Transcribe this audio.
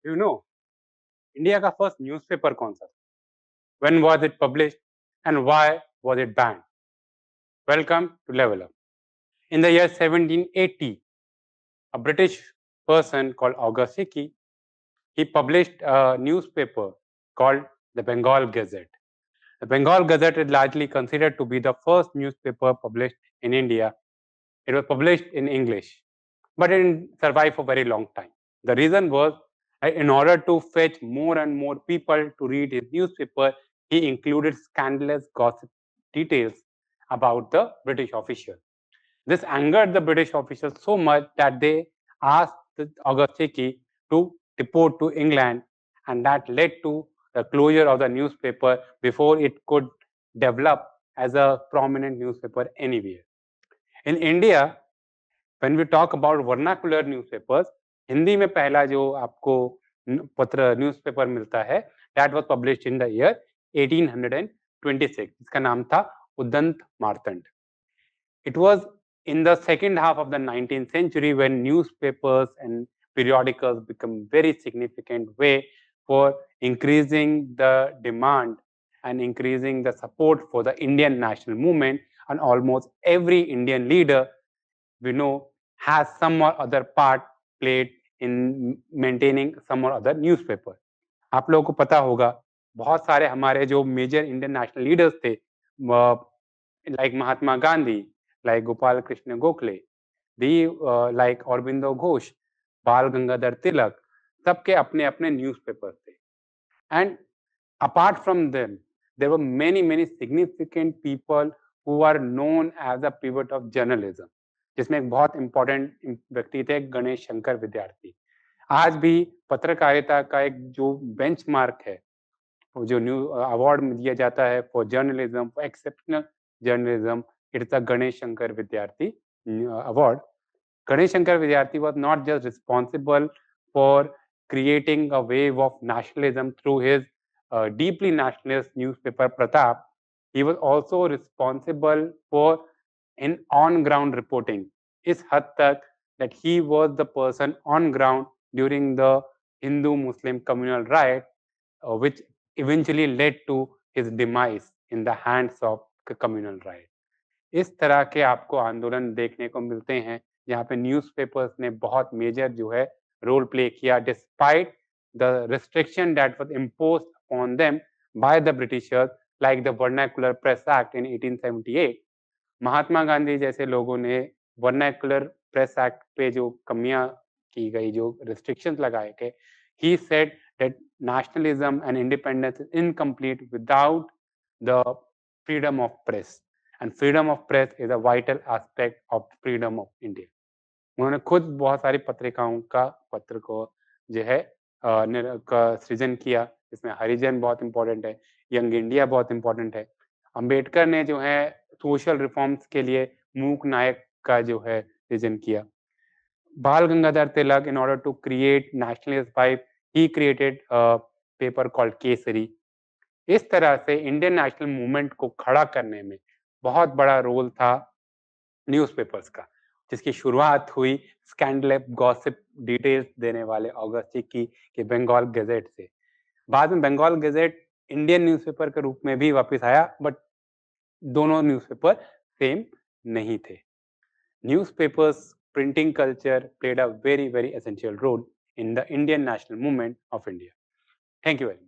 You know, India का first newspaper कौन सा था? When was it published and why was it banned? Welcome to Level Up. In the year 1780, a British person called August Hickey, he published a newspaper called the Bengal Gazette. The Bengal Gazette is largely considered to be the first newspaper published in India. It was published in English, but it didn't survive for a very long time. The reason was, in order to fetch more and more people to read his newspaper, he included scandalous gossip details about the British officials. This angered the British officials so much that they asked August Hickey to deport to England, and that led to the closure of the newspaper before it could develop as a prominent newspaper anywhere. In India, when we talk about vernacular newspapers, Hindi में पहला जो आपको पत्र newspaper मिलता है, that was published in the year 1826. इसका नाम था Udant Martand. It was in the second half of the 19th century when newspapers and periodicals become very significant way for increasing the demand and increasing the support for the Indian national movement, and almost every Indian leader we know has some or other part played in maintaining some or other newspaper. आप लोगों को पता होगा बहुत सारे हमारे जो major Indian national leaders थे, like Mahatma Gandhi, like Gopal Krishna Gokhale, like Aurobindo Ghosh, Bal Gangadhar Tilak, सबके अपने अपने न्यूज़पेपर थे. And apart from them, there were many significant people who are known as a pivot of journalism, जिसमें एक बहुत important व्यक्ति थे गणेश शंकर विद्यार्थी. आज भी पत्रकारिता का एक जो बेंचमार्क है, जो न्यू अवार्ड दिया जाता है for journalism, for exceptional journalism, it's a Ganesh Shankar Vidyarthi award. Ganesh Shankar Vidyarthi was not just responsible for creating a wave of nationalism through his deeply nationalist newspaper Pratap. He was also responsible for in on-ground reporting. इस हद तक that he was the person on ground during the Hindu-Muslim communal riot, which eventually led to his demise in the hands of communal riot. इस तरह के आपको आंदोलन देखने को मिलते हैं जहाँ पे न्यूज़पेपर्स ने बहुत मेजर जो है रोल प्ले किया despite the restriction that was imposed on them by the Britishers, like the vernacular press act in 1878. Mahatma Gandhi जैसे लोगों ने वर्नाकुलर प्रेस एक्ट पे जो कमियां की गई, जो रिस्ट्रिक्शंस लगाए गए, he said that nationalism and independence is incomplete without the freedom of press. And freedom of press is a vital aspect of freedom of India. उन्होंने खुद बहुत सारी पत्रिकाओं का पत्र को जो है सृजन किया, इसमें हरिजन बहुत इंपॉर्टेंट है, यंग इंडिया बहुत इंपॉर्टेंट है. अंबेडकर ने जो है सोशल रिफॉर्म्स के लिए मूक नायक का जो है सृजन किया. बाल Gangadhar Tilak, in order to create nationalist vibe, he created a paper called Kesari. इस तरह से इंडियन नेशनल मूवमेंट को खड़ा करने में बहुत बड़ा रोल था न्यूज़पेपर्स का, जिसकी शुरुआत हुई स्कैंडल गॉसिप डिटेल्स देने वाले ऑगस्ट हिक्की के बंगाल गैजेट से. बाद में बंगाल गैजेट इंडियन न्यूज़पेपर के रूप में भी वापस आया, बट दोनों न्यूज़पेपर सेम नहीं थे. Newspapers printing culture played a very essential role in the Indian national movement of India. Thank you very much.